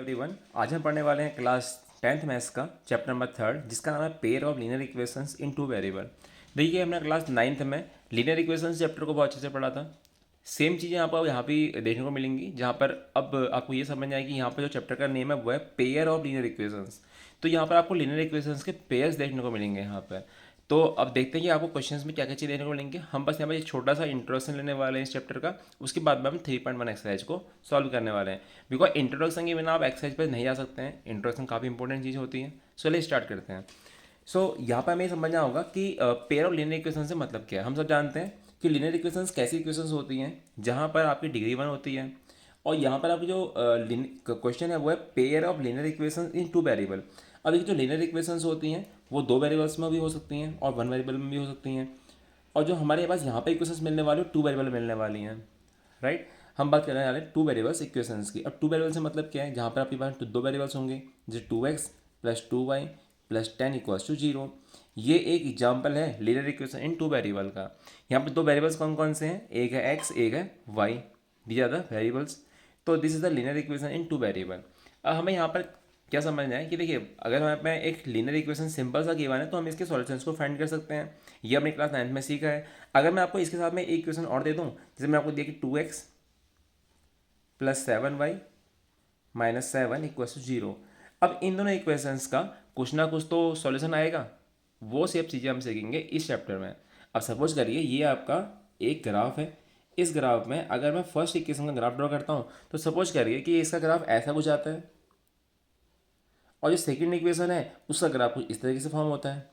Everyone. आज हम पढ़ने वाले हैं क्लास 10th मैथ्स का चैप्टर नंबर 3 जिसका नाम है pair of linear equations in two variable. देखिए हमने क्लास 9th में लीनियर इक्वेशंस चैप्टर को बहुत अच्छे से पढ़ा था। सेम चीज़ें आपको यहाँ भी देखने को मिलेंगी, जहाँ पर अब आपको ये समझ में आएगी कि यहाँ पर जो चैप्टर का नेम है वो है पेयर ऑफ लीनियर इक्वेशंस। तो यहाँ पर आपको लीनियर इक्वेशंस के पेयर्स देखने को मिलेंगे यहाँ पर। तो अब देखते हैं कि आपको क्वेश्चंस में क्या क्या चीज़ देखने को मिलेंगे। हम बस यहाँ पर एक छोटा सा इंट्रोडक्शन लेने वाले हैं इस चैप्टर का, उसके बाद में हम 3.1 एक्सरसाइज को सॉल्व करने वाले हैं। बिकॉज इंट्रोडक्शन के बिना आप एक्सरसाइज पर नहीं आ सकते हैं, इंट्रोडक्शन काफ़ी इंपॉर्टेंट चीज़ होती है। सो चलिए स्टार्ट करते हैं। यहाँ पर हमें समझना होगा कि पेयर ऑफ लीनियर इक्वेशन से मतलब क्या है। हम सब जानते हैं कि लीनियर इक्वेशंस कैसी इक्वेशंस होती हैं जहाँ पर आपकी डिग्री 1 होती है, और यहाँ पर आपकी जो क्वेश्चन है वो है pair of linear equations in two variable. अब ये जो लीनियर इक्वेशंस होती हैं वो 2 वेरिएबल्स में भी हो सकती हैं और 1 वेरिएबल में भी हो सकती हैं, और जो हमारे पास यहाँ पे इक्वेशंस मिलने वाली है 2 वेरिएबल मिलने वाली हैं, राइट। हम बात करने वाले हैं 2 वेरिएबल्स इक्वेशंस की। अब 2 वेरिएबल से मतलब क्या है, जहाँ पर आपके पास 2 वेरिएबल्स होंगे जैसे 2x plus 2y plus 10 equals to 0। ये एक एग्जाम्पल है लीनियर इक्वेशन इन 2 वेरिएबल का। यहाँ पर 2 वेरिएबल्स कौन कौन से हैं, एक है x एक है y, these are the variables. तो this is the linear equation in 2 variable. अब हमें यहाँ पर क्या समझना है कि देखिए, अगर हमारे पास एक लीनियर इक्वेशन सिंपल सा गिवन है तो हम इसके सॉल्यूशंस को फाइंड कर सकते हैं। ये हमने क्लास 9th में सीखा है। अगर मैं आपको इसके साथ में एक इक्वेशन और दे दूँ, जैसे मैं आपको दिया कि 2x plus 7y minus 7 equals to 0। अब इन दोनों इक्वेशंस का कुछ ना कुछ तो सॉल्यूशन आएगा, वो सब चीज़ें हम सीखेंगे इस चैप्टर में। अब सपोज करिए ये आपका एक ग्राफ है। इस ग्राफ में अगर मैं फर्स्ट इक्वेशन का ग्राफ ड्रॉ करता हूँ तो सपोज करिए कि इसका ग्राफ ऐसा कुछ आता है, और जो सेकंड इक्वेशन है उसका ग्राफ कुछ इस तरीके से फॉर्म होता है।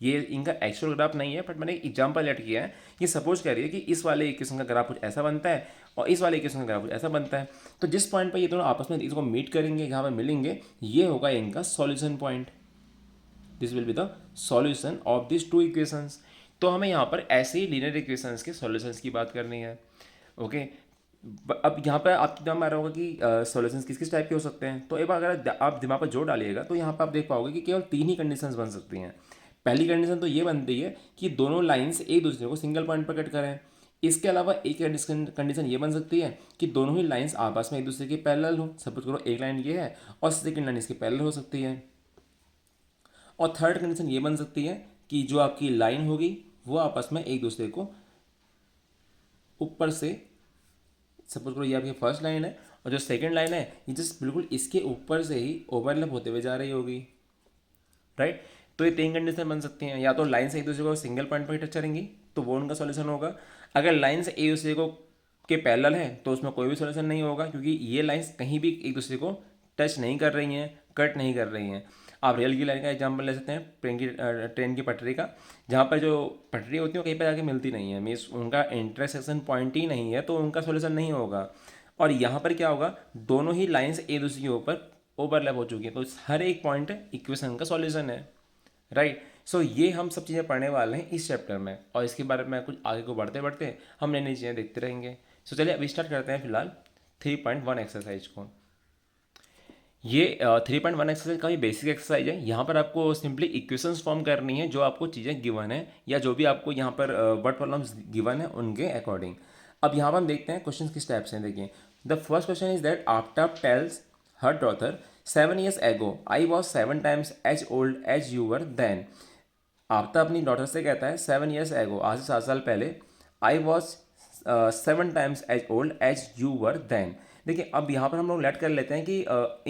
ये इनका एक्चुअल ग्राफ नहीं है, बट मैंने एक एग्जाम्पल ऐड किया है कि सपोज करिए कि इस वाले इक्वेशन का ग्राफ कुछ ऐसा बनता है और इस वाले इक्वेशन का ग्राफ कुछ ऐसा बनता है। तो जिस पॉइंट पर ये दोनों आपस में इसको मीट करेंगे, जहाँ पर मिलेंगे, ये होगा इनका solution point. This will be the solution of this 2 equations. तो हमें यहाँ पर ऐसे ही लीनियर इक्वेशंस के सॉल्यूशंस की बात करनी है। ओके, अब यहाँ पर आपके दिमाग में आ रहा होगा कि सॉल्यूशंस किस किस टाइप के हो सकते हैं। तो एक बार अगर आप दिमाग पर जोर डालिएगा तो यहाँ पर आप देख पाओगे कि केवल 3 ही कंडीशंस बन सकती हैं। पहली कंडीशन तो ये बनती है कि दोनों लाइंस एक दूसरे को सिंगल पॉइंट पर कट करें। इसके अलावा एक कंडीशन ये बन सकती है कि दोनों ही लाइंस आपस में एक दूसरे के पैरेलल हो। सपोज करो एक लाइन ये है और सेकंड लाइन इसके पैरेलल हो सकती है। और थर्ड कंडीशन ये बन सकती है कि जो आपकी लाइन होगी वो आपस में एक दूसरे को ऊपर से, सपोज करो ये आपकी फर्स्ट लाइन है और जो सेकंड लाइन है ये जस्ट बिल्कुल इसके ऊपर से ही ओवरलैप होते हुए जा रही होगी, राइट। तो ये 3 कंडीशन बन सकती हैं। या तो लाइन से एक दूसरे को सिंगल पॉइंट पर टच करेंगी तो वो उनका सॉल्यूशन होगा। अगर लाइन से एक दूसरे को के पैरेलल है तो उसमें कोई भी सॉल्यूशन नहीं होगा, क्योंकि ये लाइंस कहीं भी एक दूसरे को टच नहीं कर रही हैं, कट नहीं कर रही हैं। आप रेल की लाइन का एग्जाम्पल ले सकते हैं, ट्रेन की पटरी का, जहाँ पर जो पटरी होती है वो कहीं पर जाके मिलती नहीं है, मीन्स उनका इंटरसेक्शन पॉइंट ही नहीं है, तो उनका सॉल्यूशन नहीं होगा। और यहाँ पर क्या होगा, दोनों ही लाइंस एक दूसरे के ऊपर ओवरलैप हो चुकी है, तो हर एक पॉइंट इक्वेशन का सॉल्यूशन है, राइट। ये हम सब चीज़ें पढ़ने वाले हैं इस चैप्टर में, और इसके बारे में कुछ आगे को बढ़ते बढ़ते हम नई नई चीज़ें देखते रहेंगे। चलिए अभी स्टार्ट करते हैं फिलहाल 3.1 एक्सरसाइज को। ये 3.1 एक्सरसाइज काफ़ी बेसिक एक्सरसाइज है। यहाँ पर आपको सिंपली इक्वेशंस फॉर्म करनी है, जो आपको चीज़ें गिवन है या जो भी आपको यहाँ पर वर्ड प्रॉब्लम्स गिवन है उनके अकॉर्डिंग। अब यहाँ पर हम देखते हैं क्वेश्चन किस टाइप से हैं। देखिए, the first question is that after tells her daughter 7 years ago I was 7 times as old as you were then. After अपनी डॉटर से कहता है 7 years ago, आज से 7 साल पहले, I was 7 times as old as you were then. देखिए, अब यहाँ पर हम लोग लेट कर लेते हैं कि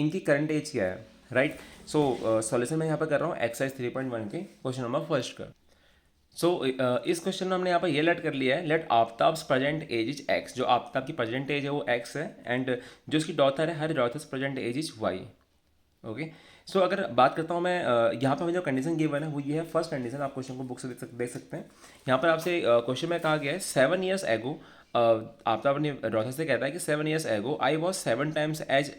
इनकी करंट एज क्या है, राइट। सॉल्यूशन मैं यहाँ पर कर रहा हूँ एक्सरसाइज 3.1 के क्वेश्चन नंबर फर्स्ट का। इस क्वेश्चन में हमने यहाँ पर ये लेट कर लिया है, let Aftab's present age is x. जो आफ्ताब की प्रेजेंट एज है वो एक्स है, एंड जो उसकी डॉटर है her daughter's present age is Y. Okay, अगर बात करता हूँ मैं, यहाँ पर हमें जो कंडीशन गिवन है वो ये है। फर्स्ट कंडीशन, आप क्वेश्चन को बुक से देख सकते हैं। यहाँ पर आपसे क्वेश्चन में कहा गया है 7 years एगो, आप अपनी डॉटर से कहता है कि 7 years ago I was 7 times as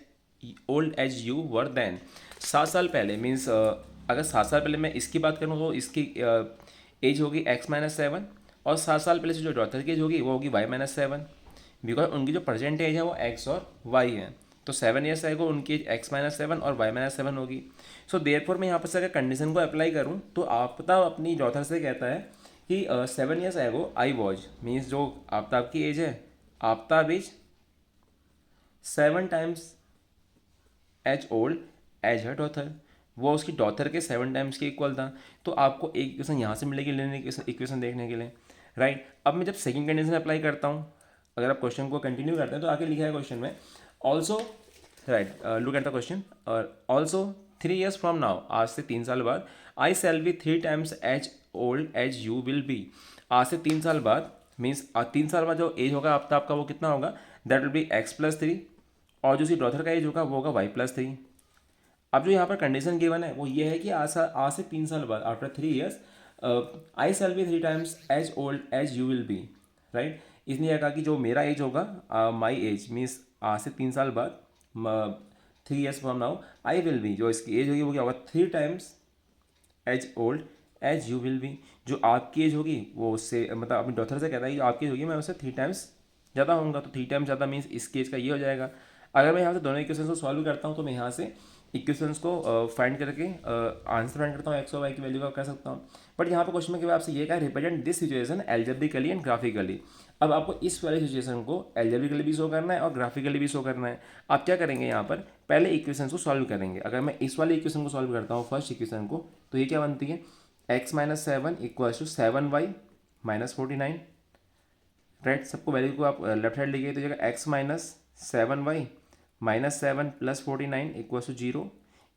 old as you were then. 7 साल पहले मीन्स, अगर 7 साल पहले मैं इसकी बात करूँ तो इसकी एज होगी x-7, और 7 साल पहले से जो डॉटर की एज होगी वो होगी y-7, बिकॉज उनकी जो प्रेजेंट एज है वो x और y है। तो 7 years आएगा उनकी एज x-7 और y-7 होगी। देयरफॉर मैं यहाँ पर से अगर कंडीशन को अप्लाई करूँ तो आफ्ताब अपनी डॉटर से कहता है कि 7 years ago I was, means जो आफ्ताब की एज है, Aftab is 7 times as old as her daughter, वो उसकी डॉटर के 7 टाइम्स के इक्वल था। तो आपको एक इक्वेशन यहाँ से मिलेगी लिनियर इक्वेशन देखने के लिए, राइट। अब मैं जब सेकंड कंडीशन अप्लाई करता हूँ, अगर आप क्वेश्चन को कंटिन्यू करते हैं तो आगे लिखा है क्वेश्चन में also, right, look at the question, और ऑल्सो 3 years फ्रॉम नाउ, आज से 3 साल बाद, I shall be 3 times as old as you will be. आज से 3 साल बाद मीन्स 3 साल बाद जो एज होगा आपका वो कितना होगा, दैट विल बी x+3, और जो उसकी डॉटर का एज होगा वो होगा y+3। अब जो यहाँ पर कंडीशन गिवन है वो ये है कि आज से 3 साल बाद, after 3 years, I shall be 3 times as old as you will be, right. इसने यह कहा कि जो मेरा एज होगा, माई एज मीन्स आज से 3 साल बाद, 3 years from now, I will be, जो इसकी एज होगी वो क्या होगा, 3 times as old as you will be. जो आपकी एज होगी वो उससे, मतलब अपनी डॉटर से कहता है कि जो आपकी एज होगी मैं उससे 3 times ज़्यादा होऊंगा, तो 3 times ज़्यादा मीन्स इसकी एज का ये हो जाएगा। अगर मैं यहाँ से दोनों इक्वेशंस को सॉल्व करता हूँ तो मैं यहाँ से इक्वेशंस को फाइंड करके आंसर फाइंड करता हूँ, एक्स और वाई की वैल्यू का कर सकता हूँ। बट यहाँ पर क्वेश्चन में केवल आपसे ये कहा, represent this situation algebraically and graphically. अब आपको इस वाली सिचुएशन को एल्जेब्रिकली भी शो करना है और ग्राफिकली भी शो करना है। आप क्या करेंगे यहाँ पर, पहले इक्वेशन को सॉल्व करेंगे। अगर मैं इस वाली इक्वेशन को सॉल्व करता हूँ, फर्स्ट इक्वेशन को, तो ये क्या बनती है, x-7 equals to 7y-49, right. सबको वैल्यू को आप लेफ्ट साइड लिखिए तो जगह x-7y-7 प्लस 49 इक्वल्स टू 0,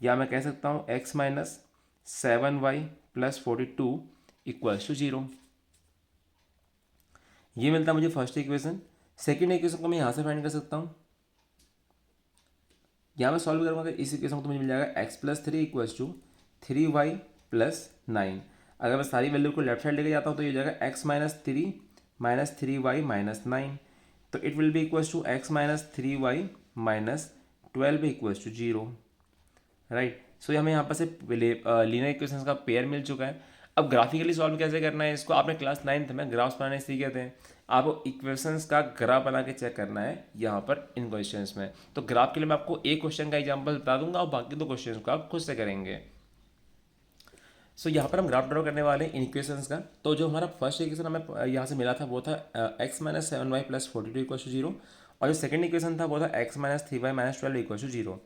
या मैं कह सकता हूँ x-7y प्लस 42 इक्वल्स टू 0। ये मिलता है मुझे फर्स्ट इक्वेशन। सेकेंड इक्वेशन को मैं यहाँ से फाइंड कर सकता हूँ, यहाँ मैं सॉल्व करूँगा अगर इस इक्वेशन को, तो मुझे मिल जाएगा x+3 equals to 3y plus 9। अगर मैं सारी वैल्यू को लेफ्ट साइड लेके जाता हूँ तो ये हो जाएगा x-3 माइनस 3y माइनस 9, तो it will be equals to x-3y minus 12 equals to 0, right. So हमें यहाँ पर से लीनियर इक्वेशंस का पेयर मिल चुका है। अब ग्राफिकली सॉल्व कैसे करना है इसको, आपने क्लास 9th में ग्राफ्स बनाने सीखे थे। आपको इक्वेशंस का ग्राफ बना के चेक करना है यहाँ पर इन क्वेश्चंस में। तो ग्राफ के लिए मैं आपको एक क्वेश्चन का एग्जांपल बता दूंगा और बाकी 2 क्वेश्चंस को आप खुद से करेंगे। सो यहाँ पर हम ग्राफ ड्रॉ करने वाले हैं इन इक्वेशंस का। तो जो हमारा फर्स्ट इक्वेशन हमें यहाँ से मिला था वो था x-7y प्लस 42 इक्वल टू 0, और जो सेकंड इक्वेशन था वो था x-3y माइनस 12 इक्वल टू 0।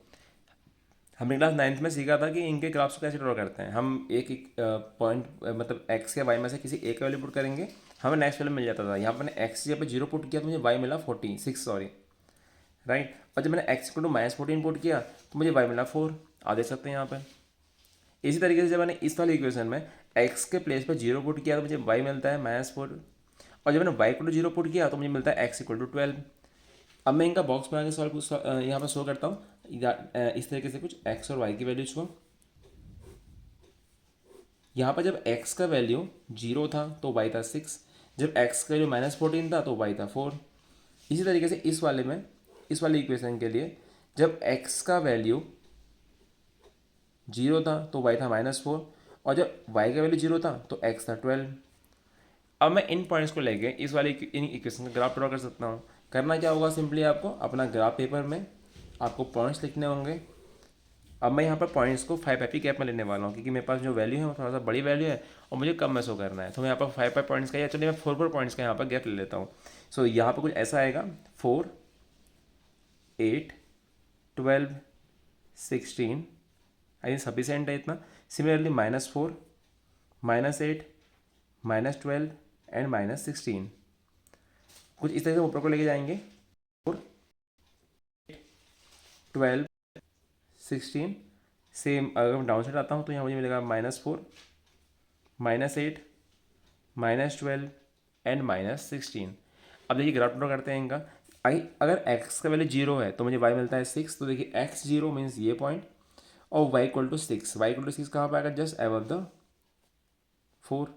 हमने क्लास 9th में सीखा था कि इनके ग्राफ्स को कैसे ड्रॉ करते हैं। हम एक पॉइंट मतलब x या y में से किसी एक वैल्यू पुट करेंगे, हमें नेक्स्ट वैल्यू मिल जाता था। यहाँ पर मैंने x जब 0 पुट किया तो मुझे y मिला 46, सॉरी, राइट। और जब मैंने x को -14 पुट किया तो मुझे y मिला 4, आप देख सकते हैं यहाँ पर। इसी तरीके से जब मैंने इस वाली इक्वेशन में x के प्लेस पर 0 पुट किया तो मुझे y मिलता है -4, और जब मैंने y को 0 पुट किया तो मुझे मिलता है x इक्वल टू 12। अब मैं इनका बॉक्स बना के सॉल्व यहाँ पर शो करता हूँ इस तरीके से कुछ x और y की वैल्यूज को। यहाँ पर जब x का वैल्यू 0 था तो y था 6, जब x का वैल्यू -14 था तो y था 4। इसी तरीके से इस वाले इक्वेशन के लिए जब x का वैल्यू 0 था तो y था -4, और जब y का वैल्यू 0 था तो x था 12। अब मैं इन पॉइंट्स को लेके इस वाली इन इक्वेशन का ग्राफ ड्रॉ कर सकता हूँ। करना क्या होगा, सिंपली आपको अपना ग्राफ पेपर में आपको पॉइंट्स लिखने होंगे। अब मैं यहाँ पर पॉइंट्स को 5 की गैप में लेने वाला हूँ क्योंकि मेरे पास जो वैल्यू है वो थोड़ा सा बड़ी वैल्यू है और मुझे कम में शो करना है। तो मैं यहाँ पर 5 पॉइंट्स का, या चलिए मैं 4 पॉइंट्स का यहाँ पर गैप ले लेता हूँ। सो यहाँ पर कुछ ऐसा आएगा 4, 8, 12, 16, आई थिंक सफिशेंट है इतना। सिमिलरली -4, -8, -12 एंड -16, कुछ इस तरह से ऊपर को लेके जाएंगे। 4, 12, 16, सेम अगर मैं डाउन साइड आता हूँ तो यहाँ मुझे मिलेगा -4, -8, -12 एंड -16। अब देखिए ग्राफ ड्रॉ करते हैं इनका। अगर x का वैल्यू 0 है तो मुझे y मिलता है 6, तो देखिए x0 मीन्स ये पॉइंट, और y equal to 6, y equal to 6 कहाँ पर आएगा, जस्ट अबव द 4।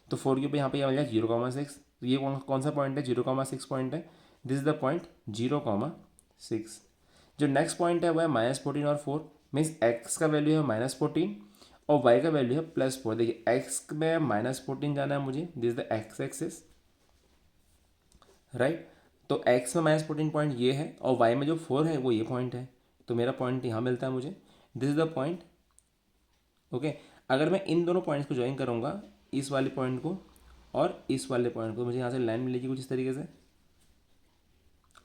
तो 4 के ऊपर यहाँ पे मिल जाएगा 0,6, तो ये कौन सा पॉइंट है, 0,6 पॉइंट है। This is the point 0,6। जो नेक्स्ट पॉइंट है वो है -14 और 4, मीन्स x का वैल्यू है -14 और y का वैल्यू है +4। देखिए x में -14 जाना है मुझे, this is the x axis, right. तो x में -14 पॉइंट ये है और y में जो 4 है वो ये पॉइंट है, तो मेरा पॉइंट यहाँ मिलता है मुझे, this is the point, okay. अगर मैं इन दोनों पॉइंट्स को ज्वाइन करूँगा, इस वाले पॉइंट को और इस वाले पॉइंट को, मुझे यहाँ से लाइन मिलेगी कुछ इस तरीके से।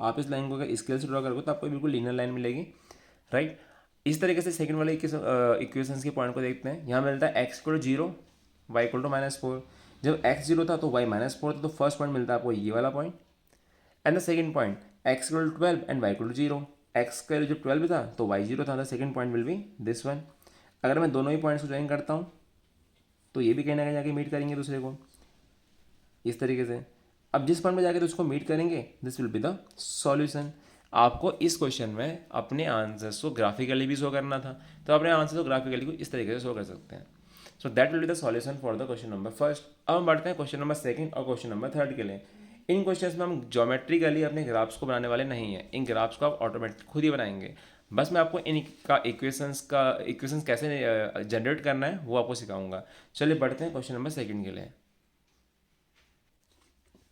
आप इस लाइन को अगर स्केल से ड्रॉ करोगे तो आपको बिल्कुल लीनियर लाइन मिलेगी, राइट। इस तरीके से सेकंड वाले इक्वेशंस के पॉइंट को देखते हैं। यहाँ मिलता है x equal to 0, y equal to -4। जब x 0 था तो y -4 था, तो फर्स्ट पॉइंट मिलता है आपको ये वाला point. And the second point x equal to 12 and y equal to 0। x का जब 12 था तो y 0 था, the second point will be this one. अगर मैं दोनों ही पॉइंट्स को ज्वाइन करता हूँ तो ये भी कहीं ना कहीं जाके मीट करेंगे दूसरे को इस तरीके से। अब जिस पॉइंट में जाके तो उसको मीट करेंगे, this will be the solution. आपको इस क्वेश्चन में अपने आंसर्स को ग्राफिकली भी शो करना था, तो अपने आंसर को ग्राफिकली को इस तरीके से शो कर सकते हैं। So that will be the solution for the question number first. अब हम बढ़ते हैं क्वेश्चन नंबर सेकंड और क्वेश्चन नंबर थर्ड के लिए। इन क्वेश्चंस में हम ज्योमेट्रिकली अपने ग्राफ्स को बनाने वाले नहीं हैं, इन ग्राफ्स को आप ऑटोमेटिक खुद ही बनाएंगे। बस मैं आपको इन का इक्वेशंस कैसे जनरेट करना है वो आपको सिखाऊंगा। चलिए बढ़ते हैं क्वेश्चन नंबर सेकंड के लिए।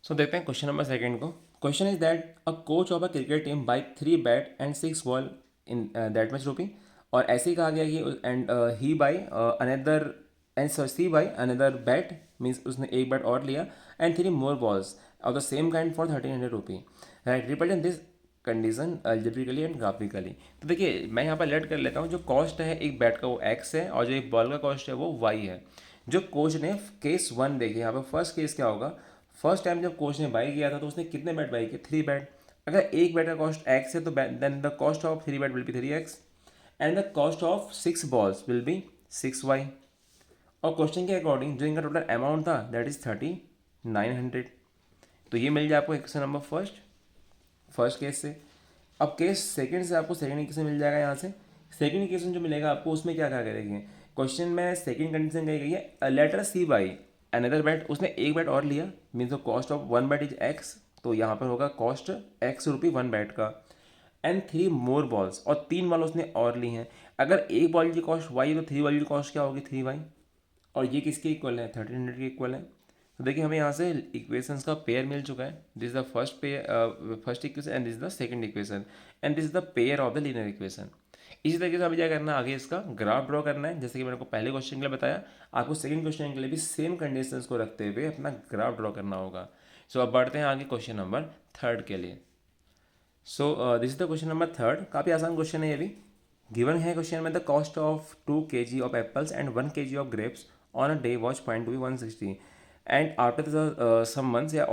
सो देखते हैं क्वेश्चन नंबर सेकंड को। Question is that a coach of a cricket team buy 3 bat and 6 ball in that much rupee. और ऐसे ही कहा गया कि and he buy another and she buy another bat, means उसने एक बैट और लिया, and 3 more balls of the same kind for 1300 rupee. Right, represent this condition algebraically and graphically. तो देखिए मैं यहाँ पर लेट कर लेता हूँ, जो कॉस्ट है एक बैट का वो x है और जो एक बॉल का कॉस्ट है वो y है। जो कोच ने केस 1 देखिए, यहाँ पर फर्स्ट केस क्या होगा, फर्स्ट टाइम जब कोच ने बाई किया था तो उसने कितने बैट बाई किए, 3 बैट। अगर एक बैट का कॉस्ट x है तो then the cost of 3 bat will be 3x and the cost of 6 balls will be 6y। और क्वेश्चन के अकॉर्डिंग जो इनका टोटल अमाउंट था दैट इज 3900। तो ये मिल जाए आपको क्वेश्चन नंबर फर्स्ट केस से। अब केस सेकंड से आपको सेकंड इक्वेशन मिल जाएगा। यहाँ से सेकंड इक्वेशन जो मिलेगा आपको उसमें क्या क्या करेंगे, क्वेश्चन में सेकंड कंडीशन कही गई है later she buy another bat, उसने एक बैट और लिया, means the cost of 1 bat is x, तो यहाँ पर होगा कॉस्ट x रुपी 1 बैट का। एंड 3 मोर बॉल्स, और 3 बॉल उसने और ली हैं। अगर एक बॉल की कॉस्ट y है तो 3 बॉल की कॉस्ट क्या होगी, 3y। और ये किसके इक्वल है, 1300 के इक्वल है। तो देखिए हमें यहाँ से इक्वेशंस का पेयर मिल चुका है। This is the first equation and this is the second equation and this is the pair of the linear equation. इसी तरीके से हमें क्या करना है, आगे इसका ग्राफ ड्रॉ करना है। जैसे कि मैंने को पहले क्वेश्चन के लिए बताया, आपको सेकंड क्वेश्चन के लिए भी सेम कंडीशंस को रखते हुए अपना ग्राफ ड्रॉ करना होगा। सो अब बढ़ते हैं आगे क्वेश्चन नंबर थर्ड के लिए। So this is the question number third. काफ़ी आसान क्वेश्चन है ये भी। गिवन है क्वेश्चन में the cost of 2 kg of apples and 1 kg of grapes on a day was find to be 160 and after the some months या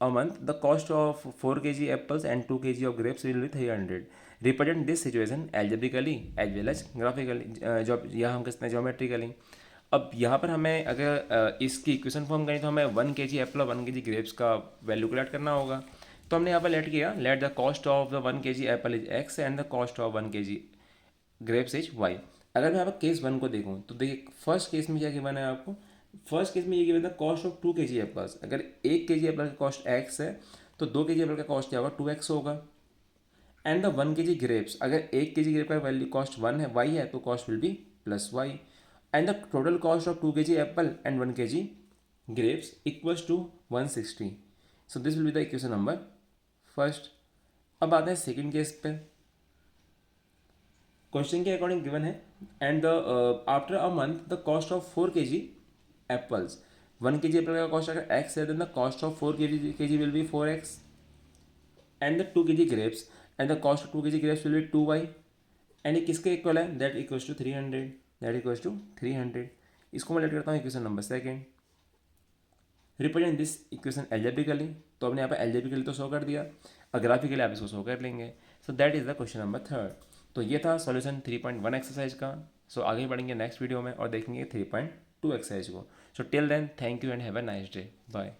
a month the cost of 4 kg apples and 2 kg of grapes will be 300. Represent this situation algebraically as well as graphically, जो यहाँ हम कहते हैं geometrically. अब यहाँ पर हमें अगर इसकी इक्वेशन फॉर्म करें तो हमें 1 kg एप्पल और 1 kg ग्रेप्स का वैल्यू कैलकुलेट करना होगा। तो हमने यहाँ पर लेट किया, let the cost of the 1 kg Apple is x and the cost of 1 kg grapes is y। अगर मैं यहाँ पर केस 1 को देखूँ तो देखिए फर्स्ट केस में क्या गिवन है आपको, फर्स्ट केस में ये गिवन था कॉस्ट ऑफ 2 kg एप्पल्स। अगर 1 kg एप्पल का कॉस्ट x है तो 2 kg एप्पल का कॉस्ट क्या होगा, 2x होगा। एंड द 1 kg ग्रेप्स, अगर 1 kg ग्रेप का वैल्यू कॉस्ट 1 है, y है, तो cost will be plus y। And the total cost of 2 kg apple and 1 kg grapes equals to 160। So this will be the equation number first. अब आते हैं second case पे। Question के according given है and the after a month the cost of 4 kg apples, 1 kg apple का cost अगर x है then the cost of 4 kg will be 4x and the 2 kg grapes and the cost of 2 kg grapes will be 2y। एंड ये किसके equal है, that equals to 300, that equals to 300। इसको मैं let करता हूँ equation number second. Represent this equation algebraically, तो हमने यहाँ पर एल्जेब्रिकली तो शो कर दिया, और ग्राफिकली आप इसको शो कर लेंगे। So that is the question number third. तो ये था सॉल्यूशन 3.1 एक्सरसाइज का। सो आगे बढ़ेंगे नेक्स्ट वीडियो में और देखेंगे 3.2 एक्सरसाइज को। So till then thank you and have a nice day, bye.